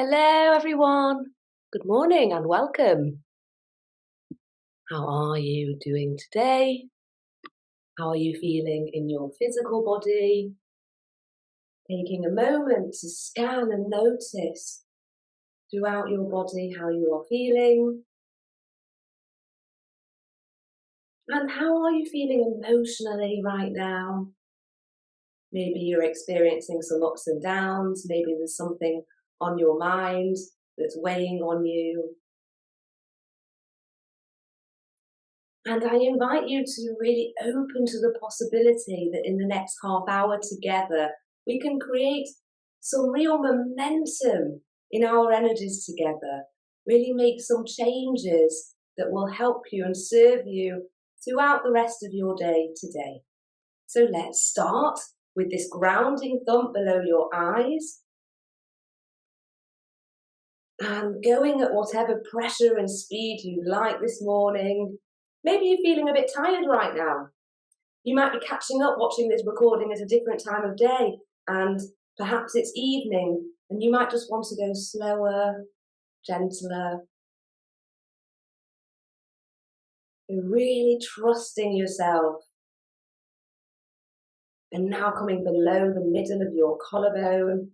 Hello, everyone. Good morning and welcome. How are you doing today? How are you feeling in your physical body? Taking a moment to scan and notice throughout your body how you are feeling. And how are you feeling emotionally right now? Maybe you're experiencing some ups and downs. Maybe there's something on your mind that's weighing on you. And I invite you to really open to the possibility that in the next half hour together, we can create some real momentum in our energies together, really make some changes that will help you and serve you throughout the rest of your day today. So let's start with this grounding thump below your eyes and going at whatever pressure and speed you like this morning. Maybe you're feeling a bit tired right now. You might be catching up watching this recording at a different time of day, and perhaps it's evening, and you might just want to go slower, gentler. You're really trusting yourself. And now coming below the middle of your collarbone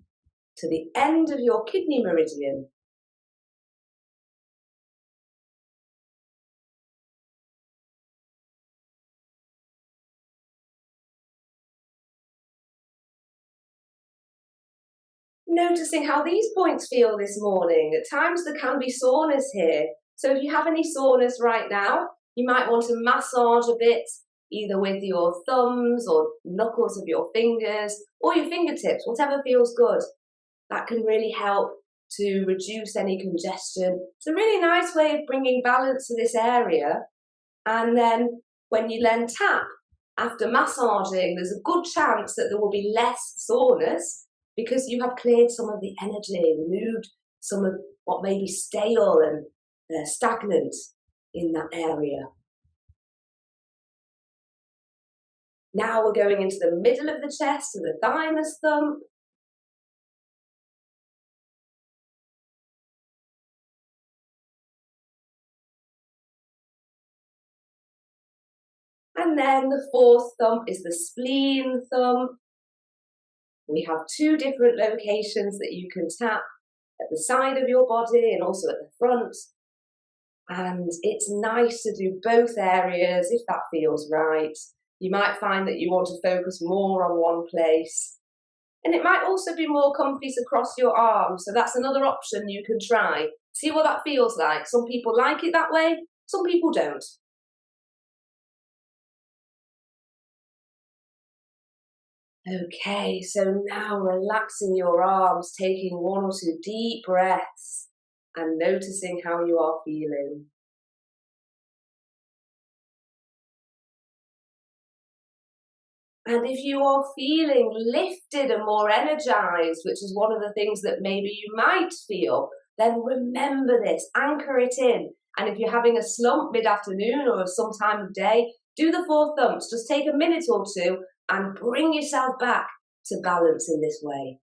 to the end of your kidney meridian. Noticing how these points feel this morning. At times there can be soreness here. So if you have any soreness right now, you might want to massage a bit, either with your thumbs or knuckles of your fingers or your fingertips, whatever feels good. That can really help to reduce any congestion. It's a really nice way of bringing balance to this area. And then when you then tap after massaging, there's a good chance that there will be less soreness because you have cleared some of the energy, removed some of what may be stale and stagnant in that area. Now we're going into the middle of the chest to the thymus thump. And then the fourth thump is the spleen thump. We have two different locations that you can tap at the side of your body and also at the front. And it's nice to do both areas if that feels right. You might find that you want to focus more on one place. And it might also be more comfy to cross your arms. So that's another option you can try. See what that feels like. Some people like it that way, some people don't. Okay, so now relaxing your arms, taking one or two deep breaths and noticing how you are feeling. And if you are feeling lifted and more energized, which is one of the things that maybe you might feel, then remember this, anchor it in. And if you're having a slump mid-afternoon or some time of day, do the 4 thumps. Just take a minute or two and bring yourself back to balance in this way.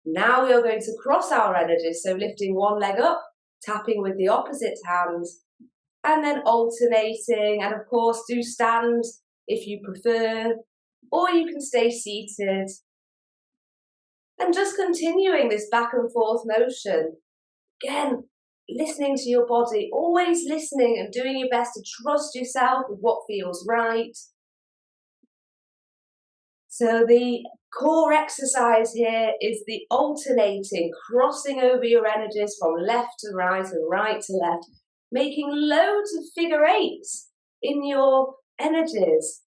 Now we are going to cross our energies, so lifting one leg up, tapping with the opposite hand, and then alternating. And of course, do stand if you prefer, or you can stay seated. And just continuing this back and forth motion. Again, listening to your body, always listening and doing your best to trust yourself with what feels right. So the core exercise here is the alternating, crossing over your energies from left to right and right to left, making loads of figure eights in your energies,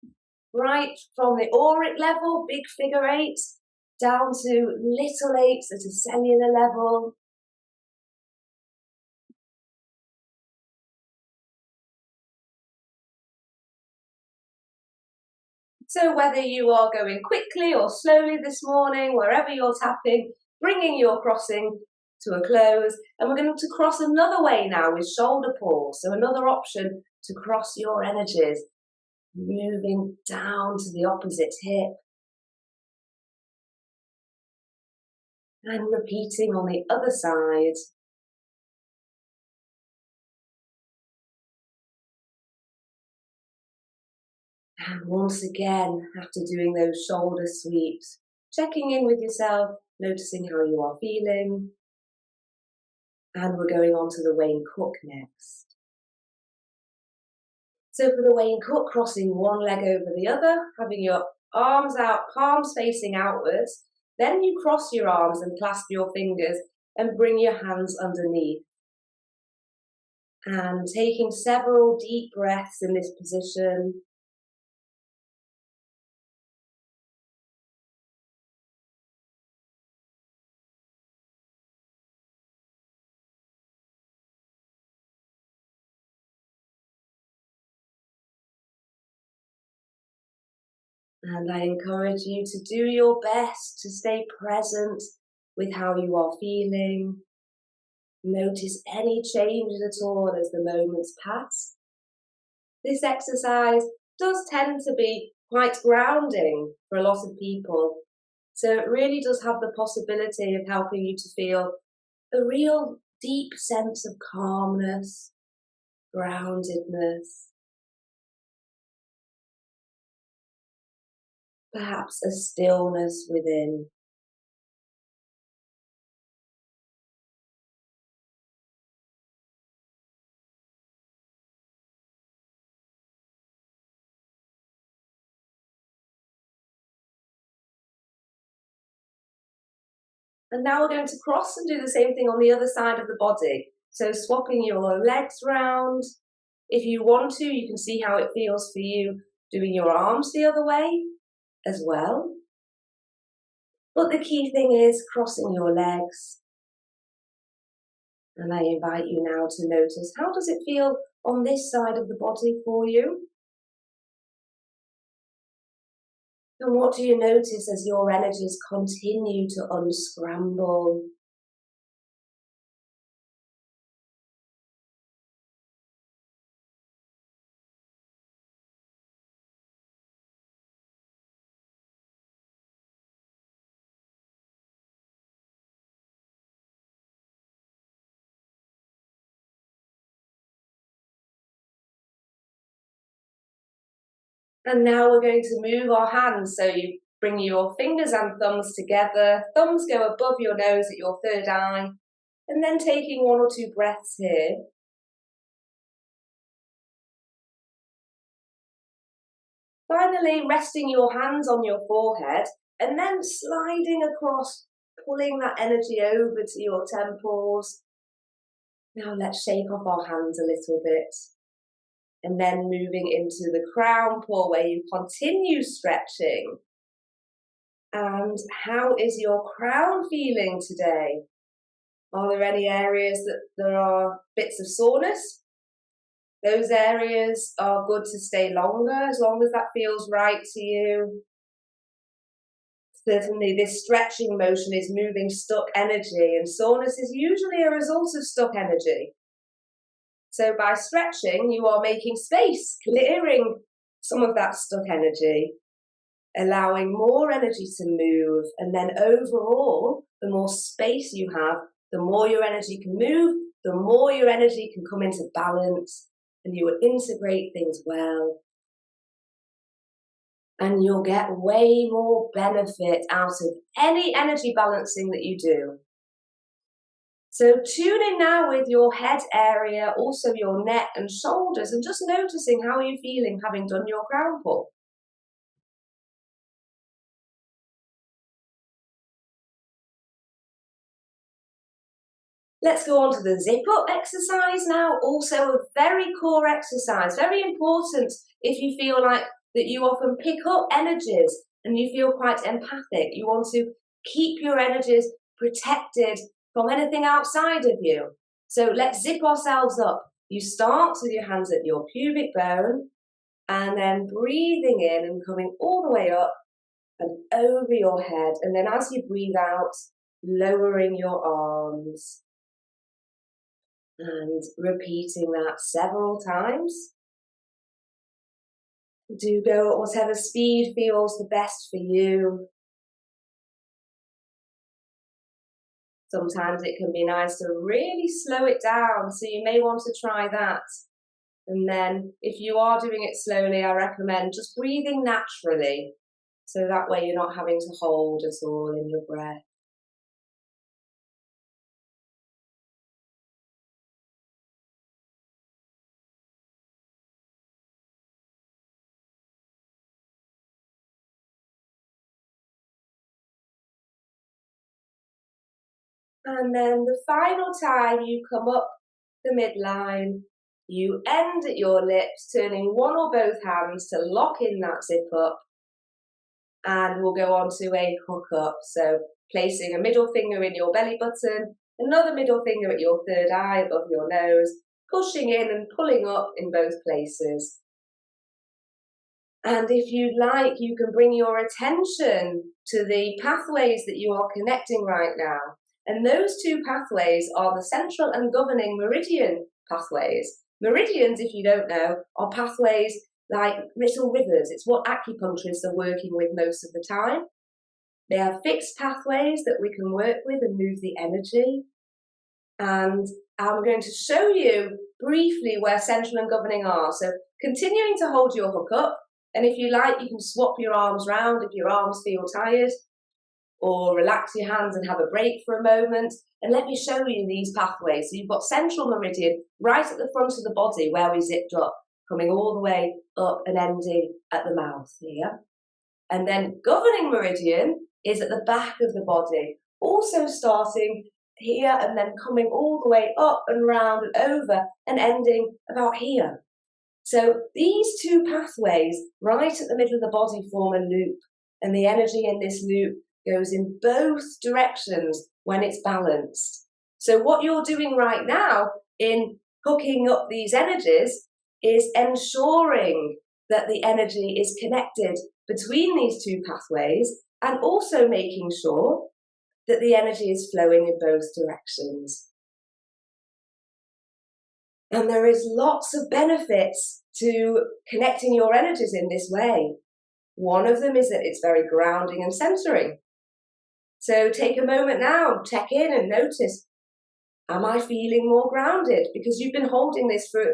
right from the auric level, big figure eights, down to little eights at a cellular level. So whether you are going quickly or slowly this morning, wherever you're tapping, bringing your crossing to a close. And we're going to cross another way now with shoulder pulls. So another option to cross your energies, moving down to the opposite hip. And repeating on the other side. And once again, after doing those shoulder sweeps, checking in with yourself, noticing how you are feeling. And we're going on to the Wayne Cook next. So for the Wayne Cook, crossing one leg over the other, having your arms out, palms facing outwards. Then you cross your arms and clasp your fingers and bring your hands underneath. And taking several deep breaths in this position. And I encourage you to do your best to stay present with how you are feeling. Notice any changes at all as the moments pass. This exercise does tend to be quite grounding for a lot of people. So it really does have the possibility of helping you to feel a real deep sense of calmness, groundedness, perhaps a stillness within. And now we're going to cross and do the same thing on the other side of the body. So swapping your legs round. If you want to, you can see how it feels for you doing your arms the other way as well. But the key thing is crossing your legs. And I invite you now to notice, how does it feel on this side of the body for you? And what do you notice as your energies continue to unscramble? And now we're going to move our hands. So you bring your fingers and thumbs together. Thumbs go above your nose at your third eye. And then taking one or two breaths here. Finally, resting your hands on your forehead and then sliding across, pulling that energy over to your temples. Now let's shake off our hands a little bit. And then moving into the crown pull where you continue stretching. And how is your crown feeling today? Are there any areas that there are bits of soreness? Those areas are good to stay longer, as long as that feels right to you. Certainly this stretching motion is moving stuck energy, and soreness is usually a result of stuck energy. So by stretching, you are making space, clearing some of that stuck energy, allowing more energy to move, and then overall, the more space you have, the more your energy can move, the more your energy can come into balance, and you will integrate things well. And you'll get way more benefit out of any energy balancing that you do. So tune in now with your head area, also your neck and shoulders, and just noticing how you're feeling having done your crown pull. Let's go on to the zip up exercise now. Also a very core exercise, very important if you feel like that you often pick up energies and you feel quite empathic. You want to keep your energies protected from anything outside of you. So let's zip ourselves up. You start with your hands at your pubic bone and then breathing in and coming all the way up and over your head. And then as you breathe out, lowering your arms. And repeating that several times. Do go at whatever speed feels the best for you. Sometimes it can be nice to really slow it down, so you may want to try that. And then if you are doing it slowly, I recommend just breathing naturally, so that way you're not having to hold at all in your breath. And then the final time you come up the midline, you end at your lips, turning one or both hands to lock in that zip up. And we'll go on to a hook up. So placing a middle finger in your belly button, another middle finger at your third eye above your nose, pushing in and pulling up in both places. And if you'd like, you can bring your attention to the pathways that you are connecting right now. And those two pathways are the central and governing meridian pathways. Meridians, if you don't know, are pathways like little rivers. It's what acupuncturists are working with most of the time. They have fixed pathways that we can work with and move the energy. And I'm going to show you briefly where central and governing are. So continuing to hold your hook up. And if you like, you can swap your arms round if your arms feel tired, or relax your hands and have a break for a moment. And let me show you these pathways. So you've got central meridian right at the front of the body where we zipped up, coming all the way up and ending at the mouth here. And then governing meridian is at the back of the body, also starting here and then coming all the way up and round and over and ending about here. So these two pathways right at the middle of the body form a loop, and the energy in this loop goes in both directions when it's balanced. So what you're doing right now in hooking up these energies is ensuring that the energy is connected between these two pathways, and also making sure that the energy is flowing in both directions. And there is lots of benefits to connecting your energies in this way. One of them is that it's very grounding and centering. So take a moment now, check in and notice, am I feeling more grounded? Because you've been holding this for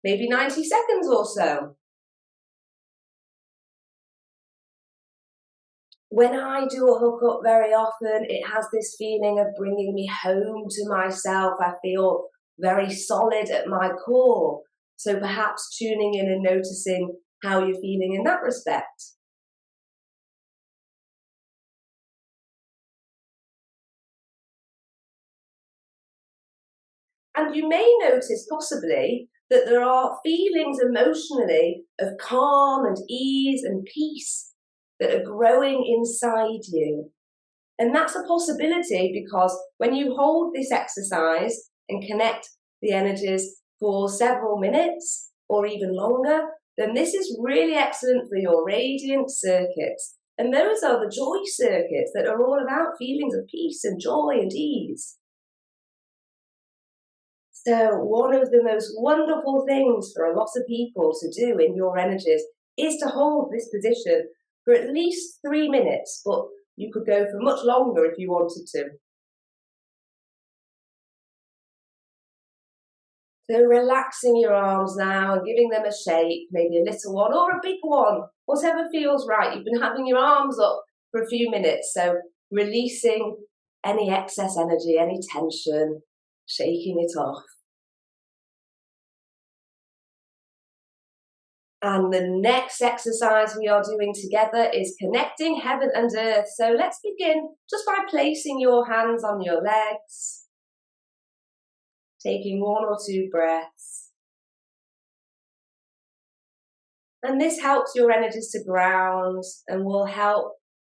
maybe 90 seconds or so. When I do a hook up very often, it has this feeling of bringing me home to myself. I feel very solid at my core. So perhaps tuning in and noticing how you're feeling in that respect. And you may notice possibly that there are feelings emotionally of calm and ease and peace that are growing inside you. And that's a possibility because when you hold this exercise and connect the energies for several minutes or even longer, then this is really excellent for your radiant circuits. And those are the joy circuits that are all about feelings of peace and joy and ease. So one of the most wonderful things for a lot of people to do in your energies is to hold this position for at least 3 minutes, but you could go for much longer if you wanted to. So relaxing your arms now and giving them a shape, maybe a little one or a big one, whatever feels right. You've been having your arms up for a few minutes, so releasing any excess energy, any tension, shaking it off. And the next exercise we are doing together is connecting heaven and earth. So let's begin just by placing your hands on your legs, taking 1 or 2 breaths. And this helps your energies to ground and will help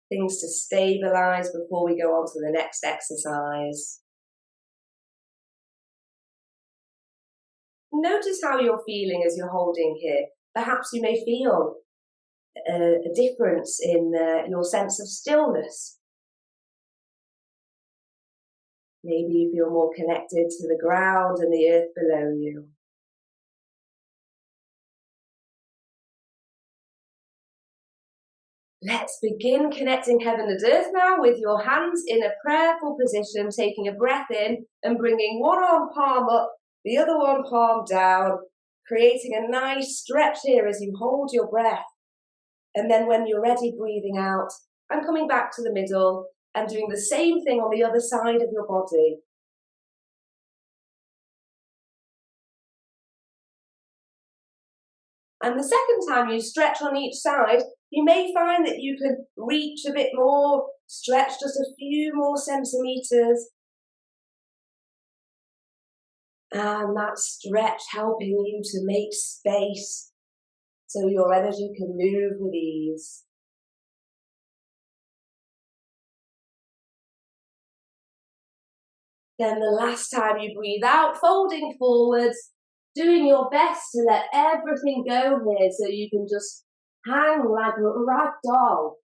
things to stabilize before we go on to the next exercise. Notice how you're feeling as you're holding here. Perhaps you may feel a difference in your sense of stillness. Maybe you feel more connected to the ground and the earth below you. Let's begin connecting heaven and earth now with your hands in a prayerful position, taking a breath in and bringing one arm palm up, the other one palm down, creating a nice stretch here as you hold your breath. And then when you're ready, breathing out and coming back to the middle and doing the same thing on the other side of your body. And the second time you stretch on each side, you may find that you can reach a bit more, stretch just a few more centimetres. And that stretch helping you to make space so your energy can move with ease. Then the last time you breathe out, folding forwards, doing your best to let everything go here so you can just hang like a rag doll.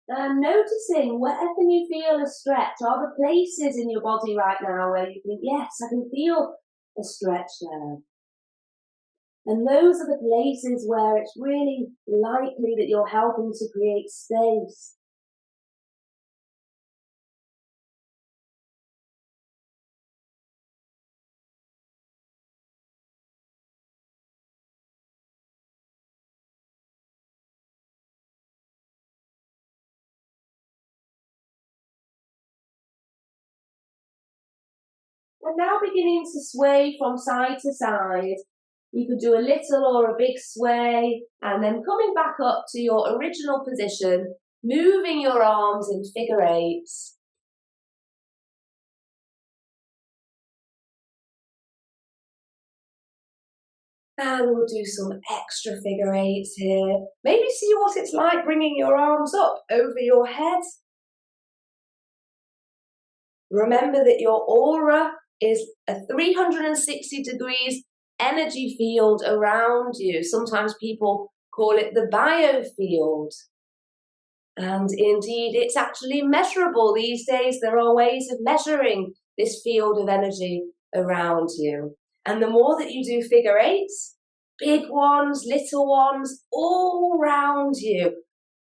And noticing wherever you feel a stretch, are the places in your body right now where you think, yes, I can feel a stretch there. And those are the places where it's really likely that you're helping to create space. And now beginning to sway from side to side. You could do a little or a big sway, and then coming back up to your original position, moving your arms in figure eights. And we'll do some extra figure eights here. Maybe see what it's like bringing your arms up over your head. Remember that your aura is a 360 degrees energy field around you. Sometimes people call it the biofield. And indeed, it's actually measurable. These days, there are ways of measuring this field of energy around you. And the more that you do figure eights, big ones, little ones, all around you,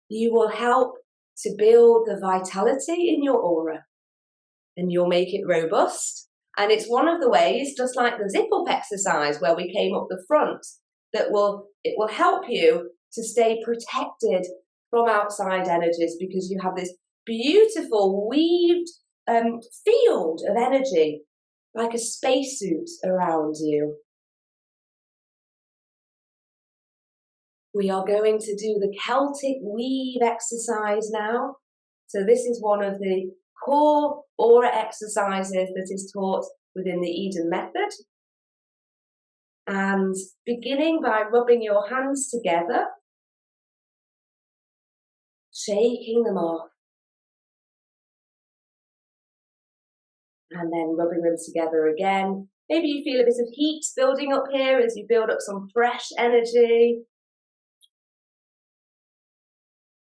you will help to build the vitality in your aura. And you'll make it robust. And it's one of the ways, just like the zip-up exercise where we came up the front, that it will help you to stay protected from outside energies, because you have this beautiful weaved field of energy, like a spacesuit around you. We are going to do the Celtic weave exercise now. So this is one of the core aura exercises that is taught within the Eden method. And beginning by rubbing your hands together, shaking them off, and then rubbing them together again. Maybe you feel a bit of heat building up here as you build up some fresh energy.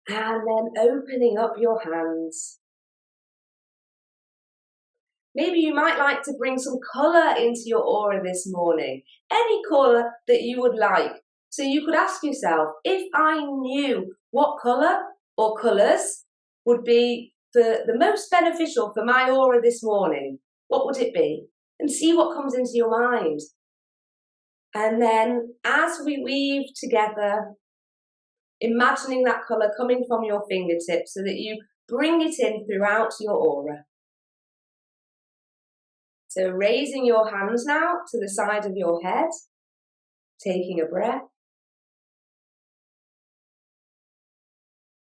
And then opening up your hands. Maybe you might like to bring some colour into your aura this morning. Any colour that you would like. So you could ask yourself, if I knew what colour or colours would be the most beneficial for my aura this morning, what would it be? And see what comes into your mind. And then as we weave together, imagining that colour coming from your fingertips so that you bring it in throughout your aura. So raising your hands now to the side of your head, taking a breath.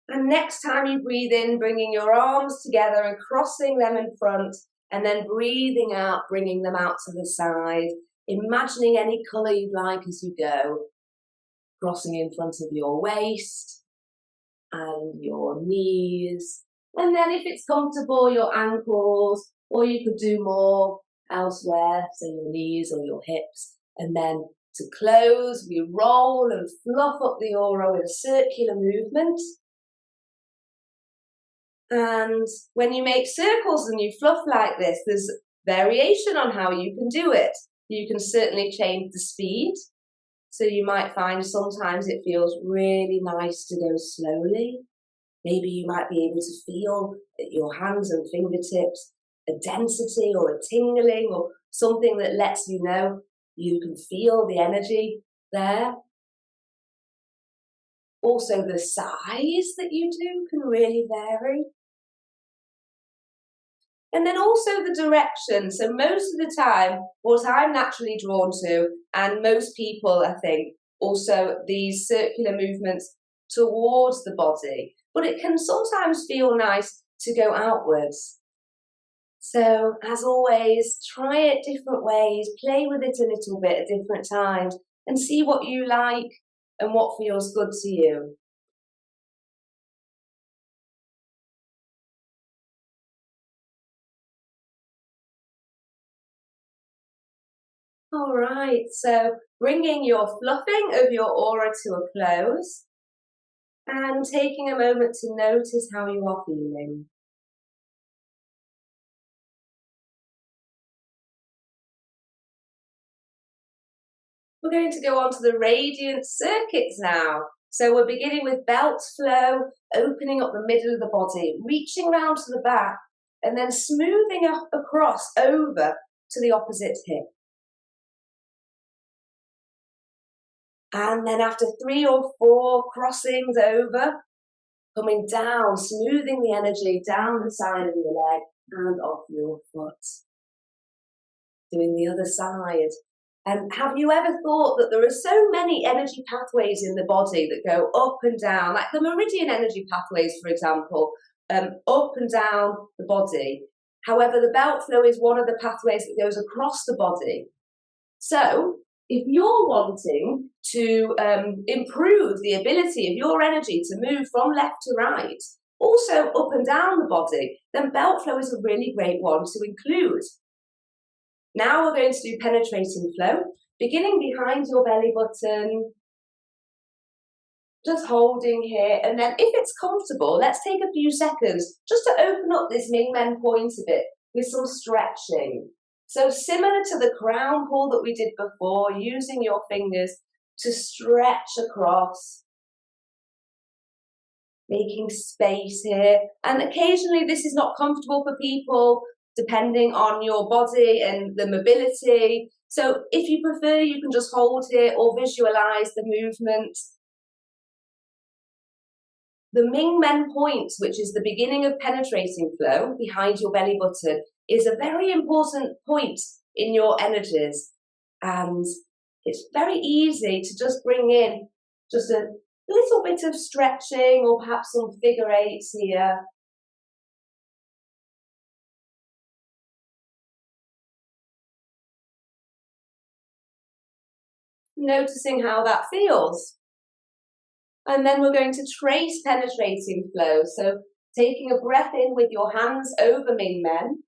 And next time you breathe in, bringing your arms together and crossing them in front, and then breathing out, bringing them out to the side, imagining any colour you'd like as you go, crossing in front of your waist and your knees, and then if it's comfortable, your ankles, or you could do more elsewhere, so your knees or your hips. And then to close, we roll and fluff up the aura with a circular movement. And when you make circles and you fluff like this, there's variation on how you can do it. You can certainly change the speed. So you might find sometimes it feels really nice to go slowly. Maybe you might be able to feel at your hands and fingertips a density or a tingling or something that lets you know you can feel the energy there. Also, the size that you do can really vary. And then also the direction. So most of the time, what I'm naturally drawn to, and most people, I think, also these circular movements towards the body. But it can sometimes feel nice to go outwards. So, as always, try it different ways, play with it a little bit at different times, and see what you like and what feels good to you. All right, so bringing your fluffing of your aura to a close and taking a moment to notice how you are feeling. We're going to go on to the radiant circuits now. So we're beginning with belt flow, opening up the middle of the body, reaching round to the back, and then smoothing up across over to the opposite hip. And then after 3 or 4 crossings over, coming down, smoothing the energy down the side of your leg and off your foot. Doing the other side. And have you ever thought that there are so many energy pathways in the body that go up and down, like the Meridian energy pathways, for example, up and down the body. However, the belt flow is one of the pathways that goes across the body. So, if you're wanting to improve the ability of your energy to move from left to right, also up and down the body, then belt flow is a really great one to include. Now we're going to do penetrating flow, beginning behind your belly button, just holding here, and then if it's comfortable, let's take a few seconds just to open up this Ming Men point a bit with some stretching. So similar to the crown pull that we did before, using your fingers to stretch across, making space here. And occasionally this is not comfortable for people, depending on your body and the mobility. So if you prefer, you can just hold here or visualize the movement. The Ming Men point, which is the beginning of penetrating flow behind your belly button, is a very important point in your energies. And it's very easy to just bring in just a little bit of stretching or perhaps some figure eights here. Noticing how that feels. And then we're going to trace penetrating flow. So taking a breath in with your hands over Ming Men.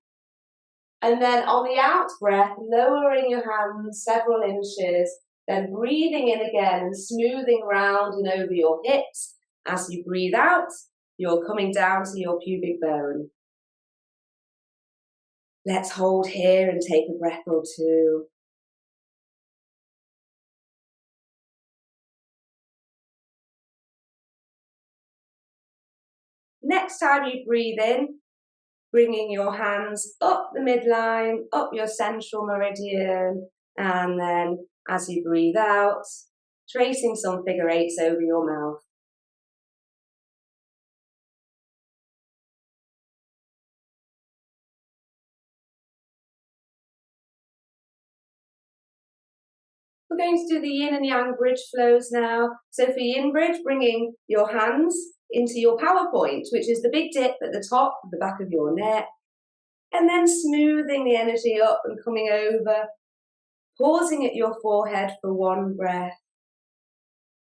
And then on the out breath, lowering your hands several inches, then breathing in again and smoothing round and over your hips. As you breathe out, you're coming down to your pubic bone. Let's hold here and take a breath or two. Next time you breathe in, bringing your hands up the midline, up your central meridian, and then as you breathe out, tracing some figure eights over your mouth. We're going to do the yin and yang bridge flows now. So for yin bridge, bringing your hands into your power point, which is the big dip at the top of the back of your neck, and then smoothing the energy up and coming over, pausing at your forehead for one breath.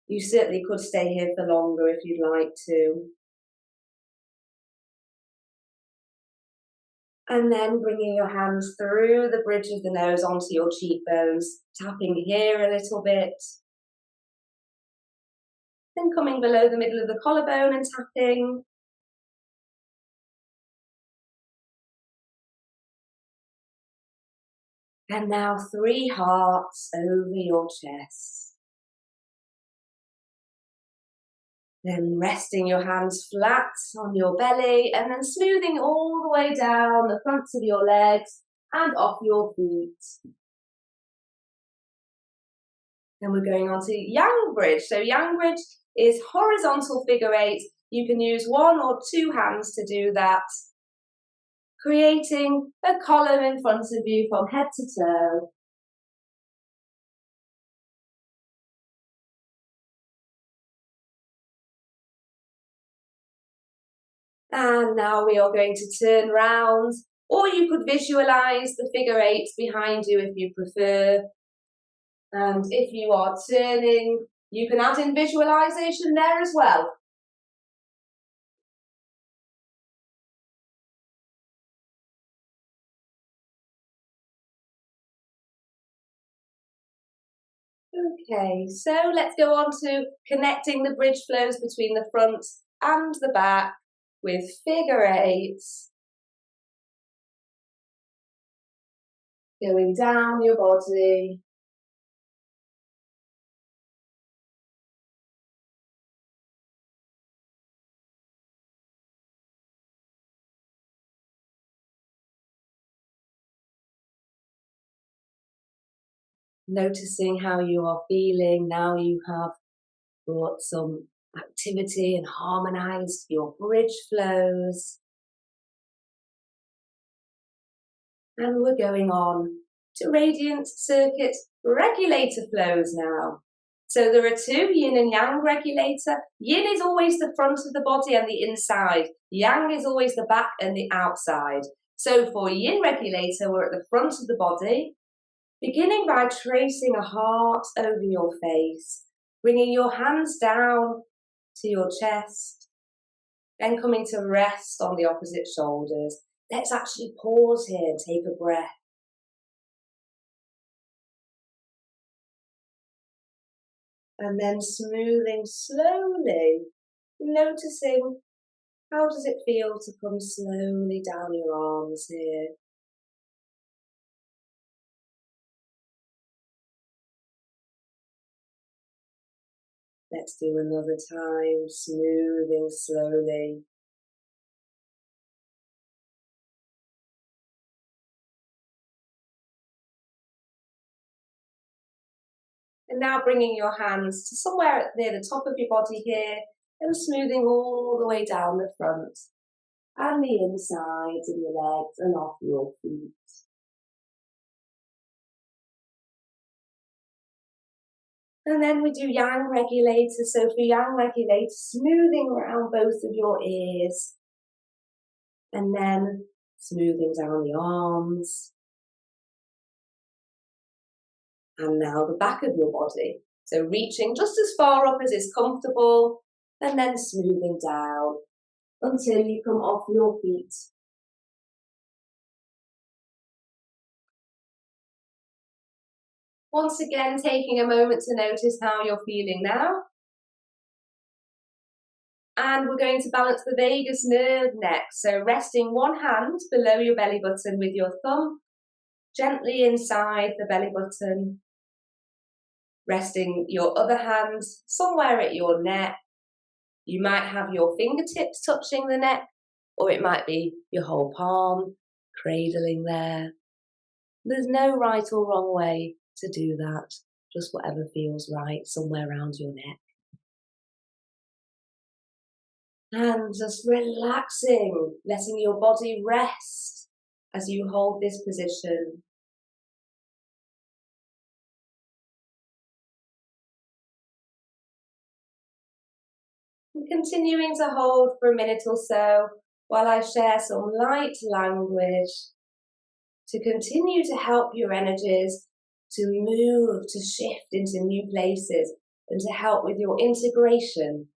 You certainly could stay here for longer if you'd like to. And then bringing your hands through the bridge of the nose onto your cheekbones, tapping here a little bit. Then coming below the middle of the collarbone and tapping. And now 3 hearts over your chest. Then resting your hands flat on your belly and then smoothing all the way down the fronts of your legs and off your feet. Then we're going on to Yang Bridge. So Yang Bridge is horizontal figure 8. You can use 1 or 2 hands to do that, creating a column in front of you from head to toe. And now we are going to turn round, or you could visualize the figure 8 behind you if you prefer. And if you are turning, you can add in visualization there as well. Okay, so let's go on to connecting the bridge flows between the front and the back with figure 8s. Going down your body. Noticing how you are feeling now you have brought some activity and harmonized your bridge flows. And we're going on to radiant circuit regulator flows now. So there are 2, yin and yang regulator. Yin is always the front of the body and the inside. Yang is always the back and the outside. So for yin regulator, we're at the front of the body, beginning by tracing a heart over your face, bringing your hands down to your chest, then coming to rest on the opposite shoulders. Let's actually pause here and take a breath. And then smoothing slowly, noticing how does it feel to come slowly down your arms here. Let's do another time, smoothing slowly. And now bringing your hands to somewhere near the top of your body here and smoothing all the way down the front and the insides of your legs and off your feet. And then we do yang regulator. So for yang regulator, smoothing around both of your ears and then smoothing down the arms. And now the back of your body. So reaching just as far up as is comfortable and then smoothing down until you come off your feet. Once again, taking a moment to notice how you're feeling now. And we're going to balance the vagus nerve next. So resting one hand below your belly button with your thumb gently inside the belly button. Resting your other hand somewhere at your neck. You might have your fingertips touching the neck, or it might be your whole palm cradling there. There's no right or wrong way to do that, just whatever feels right somewhere around your neck. And just relaxing, letting your body rest as you hold this position. And continuing to hold for a minute or so while I share some light language to continue to help your energies to move, to shift into new places and to help with your integration.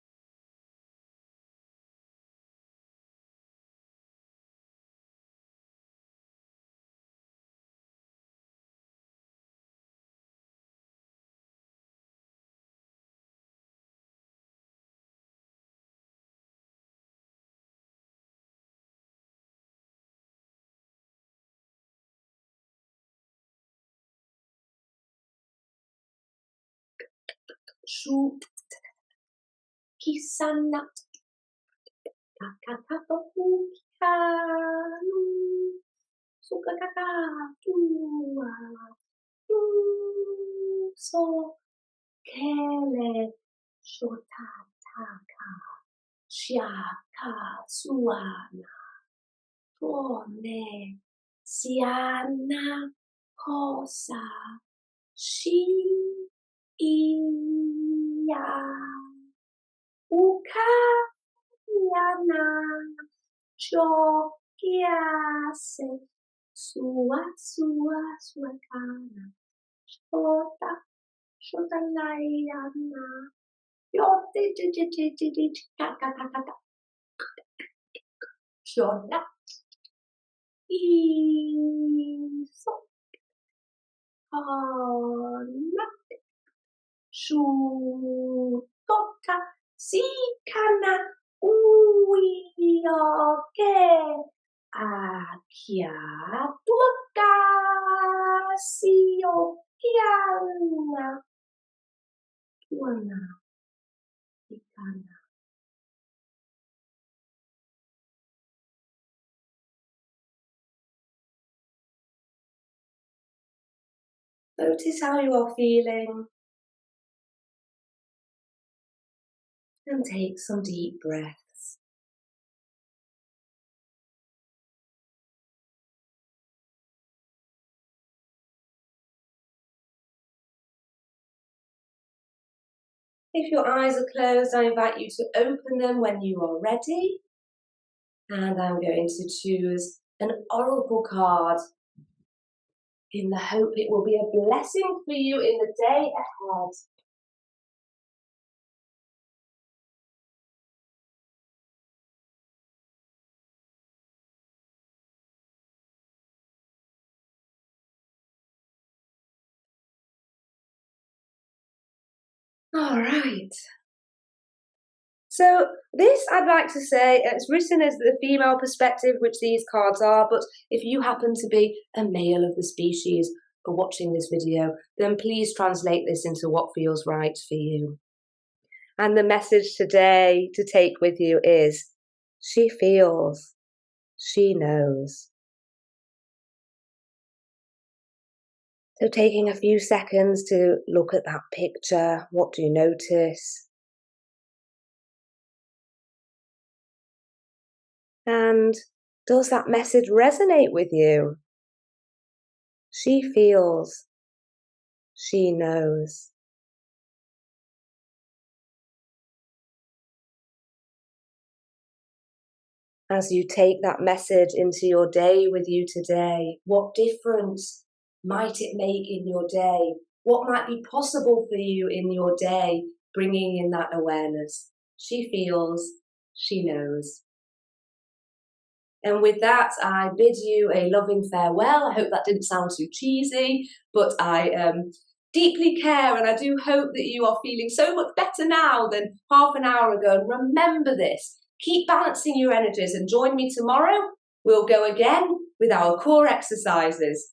Shu Kisana Kakakapapuka Sukakaka Tua So Kele Shotataka Shaka Suana Tone Siana Kosa Shi Iya Ukayana Chokiase Suakana Shotalayana Yote Kakakaka Shona Iso Ana Shutoka Sikana Uyoke Akia Tuaka Siokiana Tuana Ikana. Notice how you are feeling and take some deep breaths. If your eyes are closed, I invite you to open them when you are ready. And I'm going to choose an oracle card in the hope it will be a blessing for you in the day ahead. All right. So this, I'd like to say, it's written as the female perspective, which these cards are, but if you happen to be a male of the species watching this video, then please translate this into what feels right for you. And the message today to take with you is, she feels, she knows. So taking a few seconds to look at that picture, what do you notice? And does that message resonate with you? She feels, she knows. As you take that message into your day with you today, what difference might it make in your day? What might be possible for you in your day, bringing in that awareness? She feels, she knows. And with that, I bid you a loving farewell. I hope that didn't sound too cheesy, but I deeply care, and I do hope that you are feeling so much better now than half an hour ago. And remember this, keep balancing your energies, and join me tomorrow. We'll go again with our core exercises.